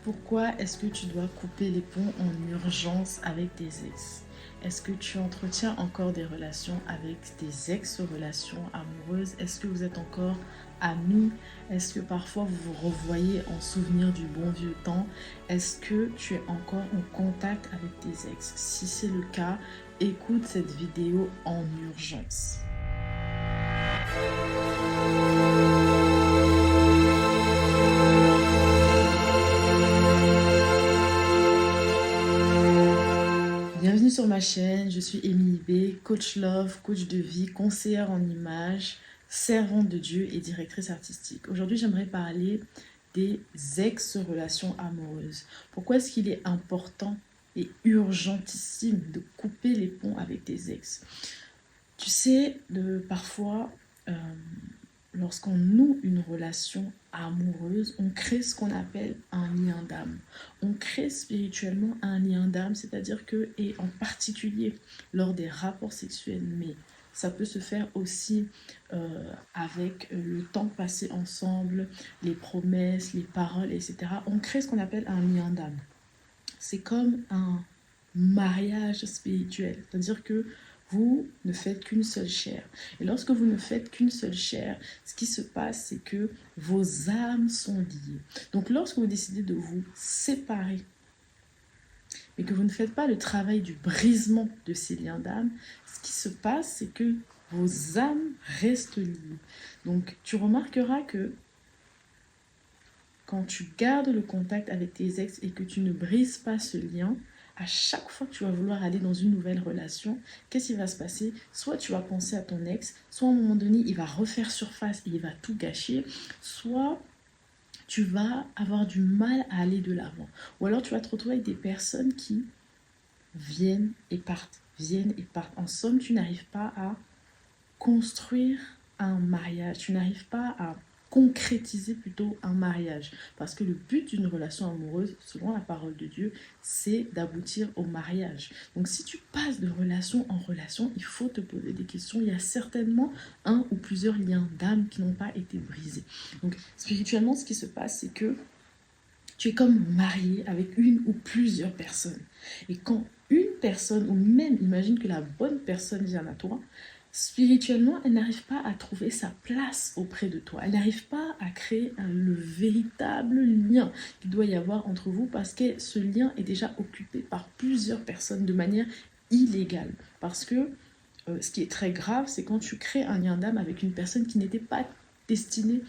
Pourquoi est-ce que tu dois couper les ponts en urgence avec tes ex? Est-ce que tu entretiens encore des relations avec tes ex-relations amoureuses? Est-ce que vous êtes encore amis? Est-ce que parfois vous vous revoyez en souvenir du bon vieux temps? Est-ce que tu es encore en contact avec tes ex? Si c'est le cas, écoute cette vidéo en urgence. Bienvenue sur ma chaîne, je suis Émilie B, coach love, coach de vie, conseillère en images, servante de Dieu et directrice artistique. Aujourd'hui, j'aimerais parler des ex-relations amoureuses. Pourquoi est-ce qu'il est important et urgentissime de couper les ponts avec tes ex? Tu sais, parfois, lorsqu'on noue une relation amoureuse, on crée ce qu'on appelle un lien d'âme. On crée spirituellement un lien d'âme, c'est-à-dire que, et en particulier lors des rapports sexuels, mais ça peut se faire aussi avec le temps passé ensemble, les promesses, les paroles, etc. On crée ce qu'on appelle un lien d'âme. C'est comme un mariage spirituel, c'est-à-dire que vous ne faites qu'une seule chair. Et lorsque vous ne faites qu'une seule chair, ce qui se passe, c'est que vos âmes sont liées. Donc lorsque vous décidez de vous séparer, mais que vous ne faites pas le travail du brisement de ces liens d'âme, ce qui se passe, c'est que vos âmes restent liées. Donc tu remarqueras que quand tu gardes le contact avec tes ex et que tu ne brises pas ce lien, à chaque fois que tu vas vouloir aller dans une nouvelle relation, qu'est-ce qui va se passer? Soit tu vas penser à ton ex, soit à un moment donné, il va refaire surface et il va tout gâcher, soit tu vas avoir du mal à aller de l'avant. Ou alors tu vas te retrouver avec des personnes qui viennent et partent, viennent et partent. En somme, tu n'arrives pas à construire un mariage, tu n'arrives pas à concrétiser plutôt un mariage. Parce que le but d'une relation amoureuse, selon la parole de Dieu, c'est d'aboutir au mariage. Donc si tu passes de relation en relation, il faut te poser des questions. Il y a certainement un ou plusieurs liens d'âme qui n'ont pas été brisés. Donc spirituellement, ce qui se passe, c'est que tu es comme marié avec une ou plusieurs personnes. Et quand une personne, ou même imagine que la bonne personne vient à toi, spirituellement, elle n'arrive pas à trouver sa place auprès de toi. Elle n'arrive pas à créer le véritable lien qu'il doit y avoir entre vous parce que ce lien est déjà occupé par plusieurs personnes de manière illégale. Parce que ce qui est très grave, c'est quand tu crées un lien d'âme avec une personne qui n'était pas destinée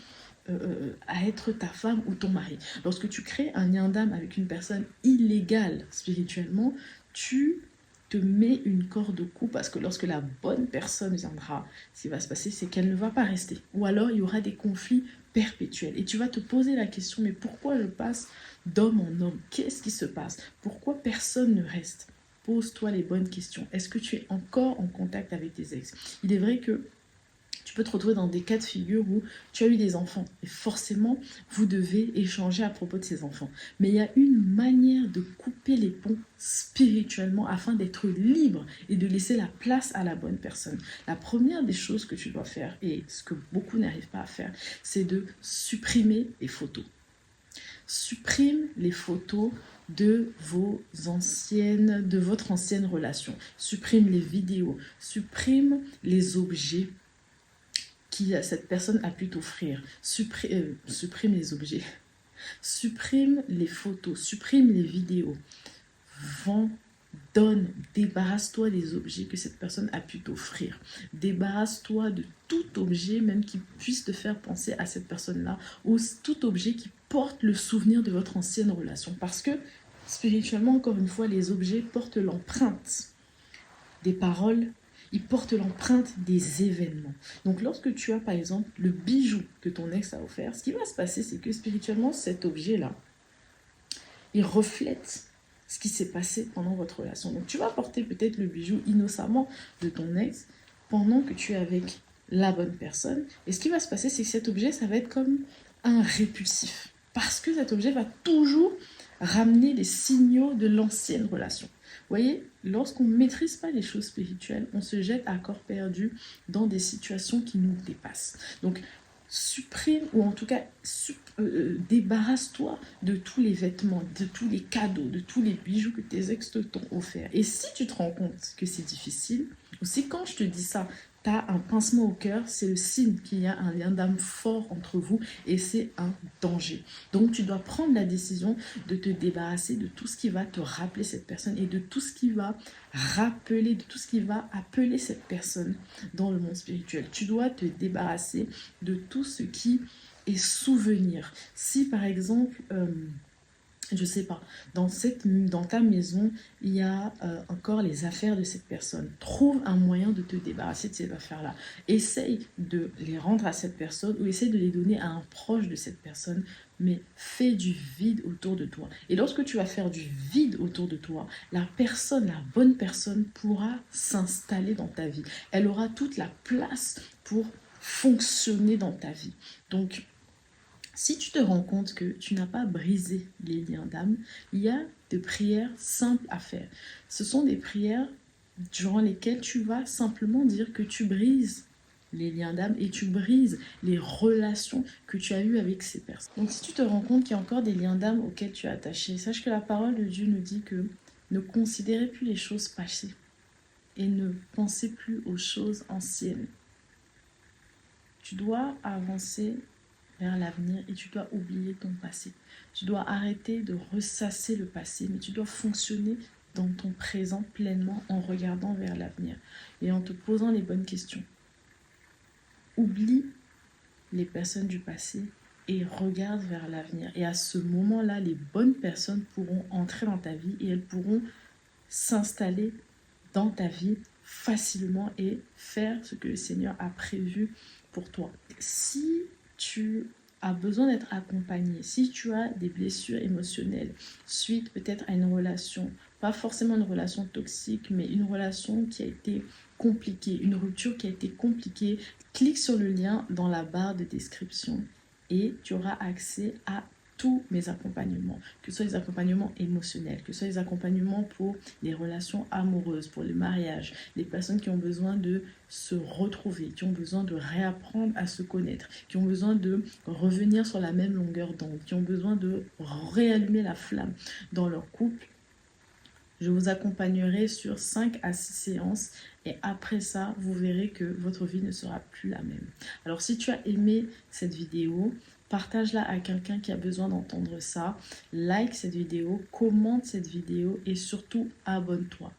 à être ta femme ou ton mari. Lorsque tu crées un lien d'âme avec une personne illégale spirituellement, tu te mets une corde au cou parce que lorsque la bonne personne viendra, ce qui va se passer, c'est qu'elle ne va pas rester. Ou alors, il y aura des conflits perpétuels. Et tu vas te poser la question, mais pourquoi je passe d'homme en homme? Qu'est-ce qui se passe? Pourquoi personne ne reste? Pose-toi les bonnes questions. Est-ce que tu es encore en contact avec tes ex? Il est vrai que tu peux te retrouver dans des cas de figure où tu as eu des enfants et forcément vous devez échanger à propos de ces enfants. Mais il y a une manière de couper les ponts spirituellement afin d'être libre et de laisser la place à la bonne personne. La première des choses que tu dois faire, et ce que beaucoup n'arrivent pas à faire, c'est de supprimer les photos. Supprime les photos de votre ancienne relation. Supprime les vidéos. Supprime les objets cette personne a pu t'offrir. Supprime les objets. Supprime les photos. Supprime les vidéos. Vends, donne, débarrasse-toi des objets que cette personne a pu t'offrir. Débarrasse-toi de tout objet, même qui puisse te faire penser à cette personne-là, ou tout objet qui porte le souvenir de votre ancienne relation. Parce que, spirituellement, encore une fois, les objets portent l'empreinte des paroles, ils portent l'empreinte des événements. Donc lorsque tu as par exemple le bijou que ton ex a offert, ce qui va se passer, c'est que spirituellement, cet objet-là, il reflète ce qui s'est passé pendant votre relation. Donc tu vas porter peut-être le bijou innocemment de ton ex pendant que tu es avec la bonne personne. Et ce qui va se passer, c'est que cet objet, ça va être comme un répulsif. Parce que cet objet va toujours ramener les signaux de l'ancienne relation. Vous voyez, lorsqu'on ne maîtrise pas les choses spirituelles, on se jette à corps perdu dans des situations qui nous dépassent. Donc, supprime ou en tout cas débarrasse-toi de tous les vêtements, de tous les cadeaux, de tous les bijoux que tes ex t'ont offerts. Et si tu te rends compte que c'est difficile, ou si quand je te dis ça, tu as un pincement au cœur, c'est le signe qu'il y a un lien d'âme fort entre vous et c'est un danger. Donc tu dois prendre la décision de te débarrasser de tout ce qui va te rappeler cette personne et de tout ce qui va rappeler, de tout ce qui va appeler cette personne dans le monde spirituel. Tu dois te débarrasser de tout ce qui est souvenir. Si par exemple, je sais pas, dans ta maison, il y a encore les affaires de cette personne. Trouve un moyen de te débarrasser de ces affaires-là. Essaye de les rendre à cette personne ou essaye de les donner à un proche de cette personne, mais fais du vide autour de toi. Et lorsque tu vas faire du vide autour de toi, la bonne personne pourra s'installer dans ta vie. Elle aura toute la place pour fonctionner dans ta vie. Donc, si tu te rends compte que tu n'as pas brisé les liens d'âme, il y a des prières simples à faire. Ce sont des prières durant lesquelles tu vas simplement dire que tu brises les liens d'âme et tu brises les relations que tu as eues avec ces personnes. Donc si tu te rends compte qu'il y a encore des liens d'âme auxquels tu es attaché, sache que la parole de Dieu nous dit que ne considérez plus les choses passées et ne pensez plus aux choses anciennes. Tu dois avancer vers l'avenir et tu dois oublier ton passé. Tu dois arrêter de ressasser le passé, mais tu dois fonctionner dans ton présent pleinement en regardant vers l'avenir et en te posant les bonnes questions. Oublie les personnes du passé et regarde vers l'avenir. Et à ce moment-là, les bonnes personnes pourront entrer dans ta vie et elles pourront s'installer dans ta vie facilement et faire ce que le Seigneur a prévu pour toi. Si tu as besoin d'être accompagné, si tu as des blessures émotionnelles suite peut-être à une relation, pas forcément une relation toxique, mais une relation qui a été compliquée, une rupture qui a été compliquée, clique sur le lien dans la barre de description et tu auras accès à tous mes accompagnements, que ce soit les accompagnements émotionnels, que ce soit les accompagnements pour les relations amoureuses, pour le mariage, les personnes qui ont besoin de se retrouver, qui ont besoin de réapprendre à se connaître, qui ont besoin de revenir sur la même longueur d'onde, qui ont besoin de réallumer la flamme dans leur couple. Je vous accompagnerai sur 5 à 6 séances et après ça, vous verrez que votre vie ne sera plus la même. Alors si tu as aimé cette vidéo, partage-la à quelqu'un qui a besoin d'entendre ça. Like cette vidéo, commente cette vidéo et surtout abonne-toi.